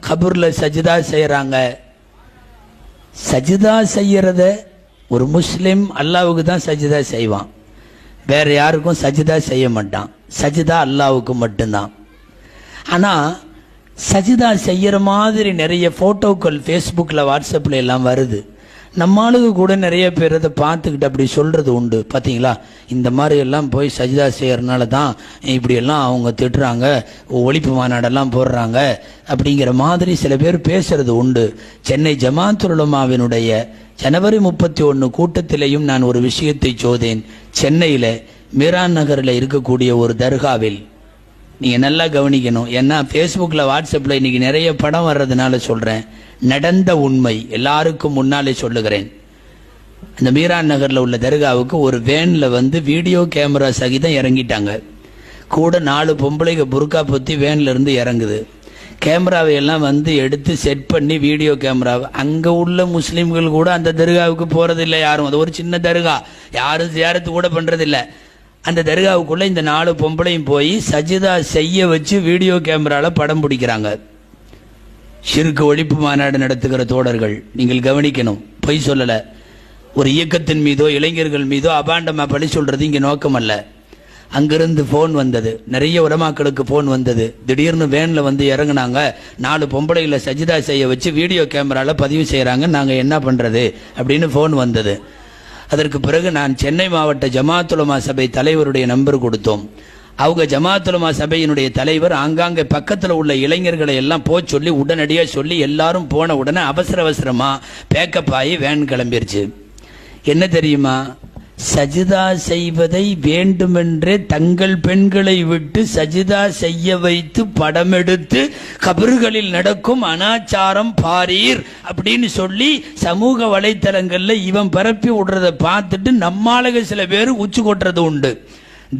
கபூர்ல சஜிதா செய்யறாங்க. சஜிதா செய்யறத ஒரு முஸ்லிம் அல்லாவுக்கு தான் சஜிதா செய்வான், வேற யாருக்கும் சஜிதா செய்ய மாட்டான். சஜிதா அல்லாவுக்கு மட்டும்தான். ஆனா சஜிதா செய்யற மாதிரி நிறைய போட்டோக்கள் ஃபேஸ்புக்கில் வாட்ஸ்அப்பில் எல்லாம் வருது. நம்மளுக்கு கூட நிறைய பேர் அதை பார்த்துக்கிட்டு அப்படி சொல்றது உண்டு. பார்த்தீங்களா, இந்த மாதிரி எல்லாம் போய் சஜிதா செய்யறதுனால தான் இப்படியெல்லாம் அவங்க திட்டுறாங்க, ஒழிப்பு மாநாடெல்லாம் போடுறாங்க அப்படிங்கிற மாதிரி சில பேர் பேசுறது உண்டு. சென்னை ஜமாத்துல் உலமாவினுடைய ஜனவரி 31 கூட்டத்திலேயும் நான் ஒரு விஷயத்தை சோதேன். சென்னையில் மீரான் நகரில் இருக்கக்கூடிய ஒரு தர்காவில் நீங்கள் நல்லா கவனிக்கணும். ஏன்னா ஃபேஸ்புக்கில் வாட்ஸ்அப்பில் இன்னைக்கு நிறைய படம் வர்றதுனால சொல்கிறேன். நடந்த உண்மை எல்லாருக்கும் முன்னாலே சொல்லுகிறேன். அந்த மீரான் நகரில் உள்ள தர்காவுக்கு ஒரு வேனில் வீடியோ கேமரா சகிதம் இறங்கிட்டாங்க. கூட 4 பொம்பளைங்க புர்கா பொத்தி வேன்ல இருந்து இறங்குது. கேமராவை எல்லாம் எடுத்து செட் பண்ணி வீடியோ கேமராவை அங்கே உள்ள முஸ்லீம்கள் கூட அந்த தர்காவுக்கு போகிறதில்லை யாரும். அது ஒரு சின்ன தர்கா, யாரும் ஜியாரத்து கூட பண்ணுறதில்லை. அந்த தர்காவுக்குள்ள இந்த 4 பொம்பளையும் போய் சஜிதா செய்ய வச்சு வீடியோ கேமரால படம் பிடிக்கிறாங்க. ஷிர்க் ஒழிப்பு மாநாடு நடத்துகிற தோழர்கள் நீங்கள் கவனிக்கணும், பொய் சொல்லல. ஒரு இயக்கத்தின் மீதோ இளைஞர்கள் மீதோ அபாண்டமா பழி சொல்றது இங்க நோக்கம் அல்ல. அங்கிருந்து போன் வந்தது, நிறைய உலமாக்களுக்கு போன் வந்தது. திடீர்னு வேன்ல இறங்குனாங்க, 4 பொம்பளைகளை சஜிதா செய்ய வச்சு வீடியோ கேமரால பதிவு செய்யறாங்க, நாங்க என்ன பண்றது அப்படின்னு போன் வந்தது. அதற்கு பிறகு நான் சென்னை மாவட்ட ஜமாத்துல் உலமா சபை தலைவருடைய நம்பர் கொடுத்தோம். அவங்க ஜமாத்துல் உலமா சபையினுடைய தலைவர் ஆங்காங்கே பக்கத்தில் உள்ள இளைஞர்களை எல்லாம் சொல்லி உடனடியாக சொல்லி எல்லாரும் போன உடனே அவசரமா பேக்கப் ஆகி வேன் கிளம்பிருச்சு. என்ன தெரியுமா, சஜிதா செய்வதை வேண்டுமென்றே தங்கள் பெண்களை விட்டு சஜிதா செய்ய வைத்து படம் எடுத்து கபறுகளில் நடக்கும் அனாச்சாரம் பாரீர் அப்படின்னு சொல்லி சமூக வலைத்தளங்கள்ல இவன் பரப்பி விடுறதை பார்த்துட்டு நம்மாளுக சில பேர் உச்சி கொட்டுறது உண்டு.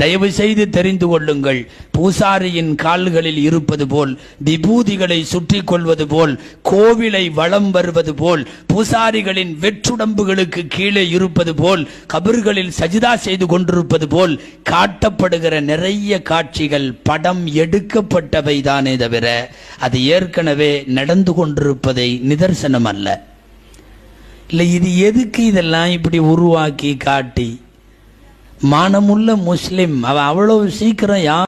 தயவு செய்து தெரிந்து கொள்ளுங்கள், பூசாரியின் கால்களில் இருப்பது போல், விபூதிகளை சுற்றி கொள்வது போல், கோவிலை வலம் வருவது போல், பூசாரிகளின் வெற்றுடம்புகளுக்கு கீழே இருப்பது போல், கபர்களில் சஜிதா செய்து கொண்டிருப்பது போல் காட்டப்படுகிற நிறைய காட்சிகள் படம் எடுக்கப்பட்டவை தானே தவிர அது ஏற்கனவே நடந்து கொண்டிருப்பதை நிதர்சனம் அல்ல. இல்லை, இது எதுக்கு இதெல்லாம் இப்படி உருவாக்கி காட்டி? மானமுள்ள முஸ்லிம் அவன் அவ்வளவு சீக்கிரம்